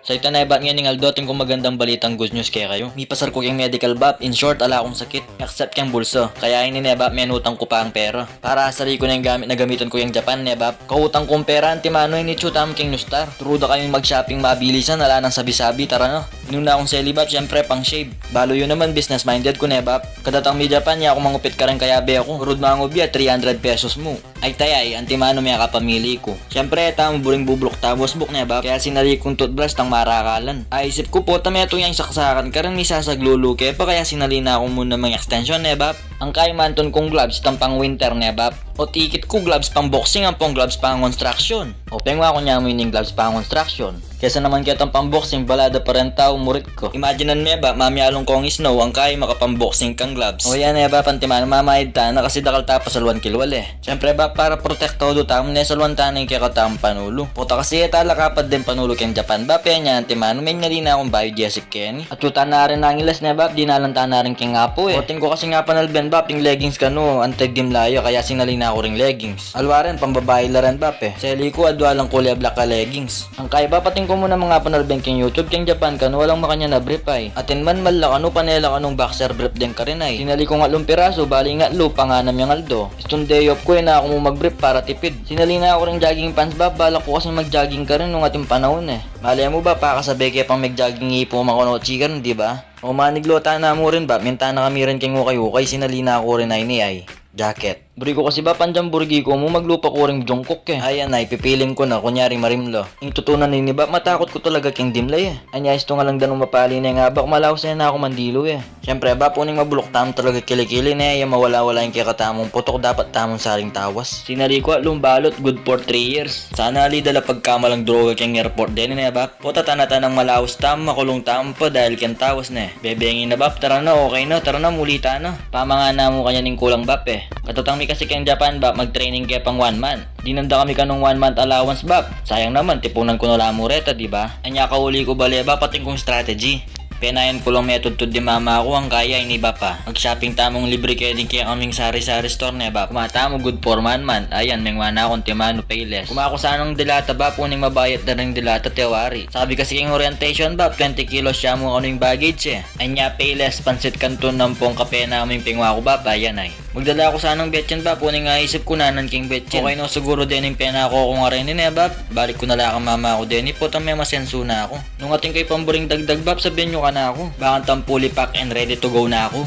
Sa ito na ibat nga ning aldotin kung magandang balitang good news kaya kayo. May pasar ko yung medical bap. In short, ala akong sakit. Accept kang bulso. Kaya ini nebap, may utang ko pa ang pera. Para sari ko na yung gamit na gamiton ko yung Japan nebap. Kautang kong pera, antimano ini chutam king nustar. Truda kami mag-shopping mabilisan, ala nang sabi-sabi, tara no. Inuna akong selibap, syempre pang shave. Balo yun naman, business minded ko nebap. Kadatang mi Japan, niya ako mangupit ka rin kaya be ako. Urod mangubya, 300 pesos mo. Ay tayay, antimano may kapamili ko. Syempre, tamo buring bublok tapos book nebap. Kaya sinali kong toothbrush tang marakalan. Ay isip ko po, tama itong yung saksakan ka rin may sasaglulu kaya pa kaya sinali na ako muna mga extension nebap. Ang kaimanton kong gloves tampang winter nebap. O tikit ko gloves pang boxing ang pong gloves pang construction. O pengwa ko niya mo yung gloves pang construction. Kesa naman kaya itong pang-boxing, balada pa rin tao, murit ko. Imaginan mo ba, mamiyalong kong snow, ang kaya makapang-boxing kang gloves. O yan ba, pantiman, mamahid ta na kasi dakal tapas sa luwan kilwal eh. Siyempre ba, para protektado tamo na sa luwan tanay kaya katang panulo. Puta kasi tala kapad din panulo keng Japan ba, kaya niya, antiman, may nga na akong biogesic Kenny. At yuta na rin ang ilas na ba, di nalanta na rin keng apo eh. Oting ko kasi nga panalben ba, ping leggings ka no, antig-dim layo, kaya sinali na ako ring leggings. Alwaran, pambabae la rin ba, Seli ko, adwa lang kulay black ka leggings. Ang kaya ba, pating ko muna mga panalben keng YouTube keng Japan kano walang makanya na brief ay. Atin man malak ano panela kanong boxer brief din ka rin ay. Sinali ko nga lumpiraso bali nga lupa nga nam yung aldo. Itong day off ko na ako mo mag-brief para tipid. Sinali na ako ring jogging pants ba balak ko kasi mag-jogging ka rin nung ating panahon eh. Malaya mo ba pakasabi kaya pang mag-jogging ipo makuno chicken di ba? O maniglota na mo rin ba minta na kami rin keng ukay-ukay sinali na ako rin ay ni ay. Jacket. Buri ko kasi ba panjang burgi ko mo maglupa ko ring Jungkook eh. Ayan ay pipiling ko na kunyari marimlo. Yung tutunan ni ba matakot ko talaga king dimlay eh. Anya isto nga lang danong mapali na nga bak malaw sa na ako mandilo eh. Syempre ba puning mabulok tam talaga kilikili na yung mawala-wala yung kikatamong putok dapat tamong saring tawas. Sinari ko lumbalot good for 3 years. Sana ali dala pagkamalang droga king airport din na ba. Puta tanang malawas tam makulong tam pa dahil ken tawas na eh. Bebengin na bap tara na okay na tara na mulita na. Pamanga na mo kanya ning kulang bap eh. Katutang mi kasi kang Japan bap mag-training kaya pang 1 month. Di nanda kami kanong 1 month allowance bap. Sayang naman tipunan ko na lang mureta di ba? Anya kauli ko bali ba pating kong strategy. Penayan ko lang method to di mama ko ang kaya ini ba pa. Mag-shopping tamong libre kaya din kaya kaming sari-sari store na ba. Kumata mo good for 1 month. Ayan, may mana akong timano payless. Kumako sanang dilata ba puning mabayat na rin dilata tewari. Sabi kasi king orientation ba 20 kilos siya mo ano yung baggage eh. Anya payless pansit kanton ng pong kape na aming pingwa ko ba. Ayan ay. Magdala ako sanang betchen ba puning nga isip ko nanan king betchen. Okay no siguro din yung pena ko kung nga rin eh ba. Balik ko na lang ang mama ko din. Ipotang may masenso na ako. Nung ating kay pamburing dagdag bab sabihin nyo na ako. Bakang tampuli pack and ready to go na ako.